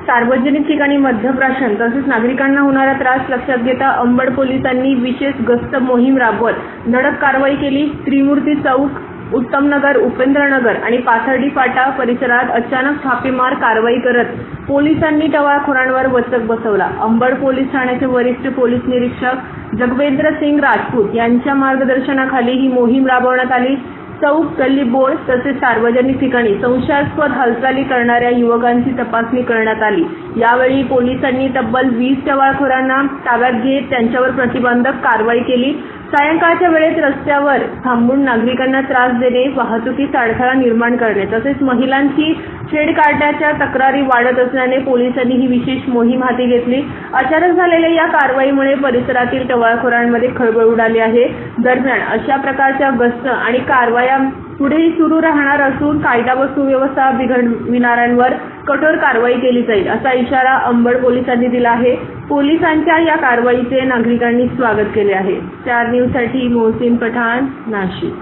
सार्वजनिक ठिकाणी मद्यप्राशन तसेच नागरिकांना होणारा त्रास लक्षात घेता अंबड पोलिसांनी विशेष गस्त मोहीम राबवत धडक कारवाई केली। त्रिमूर्ती चौक, उत्तमनगर, उपेंद्रनगर आणि पाथर्डी फाटा परिसरात अचानक छापेमार कारवाई करत पोलिसांनी टवाळखोरांवर वचक बसवला। अंबड पोलीस ठाण्याचे वरिष्ठ पोलीस निरीक्षक जगवेंद्र सिंग राजपूत यांच्या मार्गदर्शनाखाली ही मोहीम राबवण्यात आली। चौक, गल्ली बोळ तसेच सार्वजनिक ठिकाणी संशयास्पद हालचाली करणाऱ्या युवकांची तपासणी करण्यात आली। यावेळी पोलिसांनी तब्बल 20 टवाळखोरांना ताब्यात घेत त्यांच्यावर प्रतिबंधक कारवाई केली। सायंकाळच्या वेळेत रस्त्यावर थांबून नागरिकांना त्रास देणे, वाहतुकीस अडथळा निर्माण करणे तसेच महिलांची छेड काढण्याच्या तक्रारी वाढत असल्याने पोलिसांनी ही विशेष मोहीम हाती घेतली। अचानक झालेल्या या कारवाईमुळे परिसरातील टवाळखोरांमध्ये खळबळ उडाली आहे। दरम्यान अशा प्रकारच्या गस्त आणि कारवाया पुढेही सुरू राहणार असून कायदा व सुव्यवस्था बिघडविणाऱ्यांवर कठोर कारवाई केली जाईल असा इशारा अंबड पोलिसांनी दिला आहे। पोलिसांच्या या कारवाईचे नागरिकांनी स्वागत केले आहे। 4 न्यूजसाठी मोहसिन पठाण, नाशिक।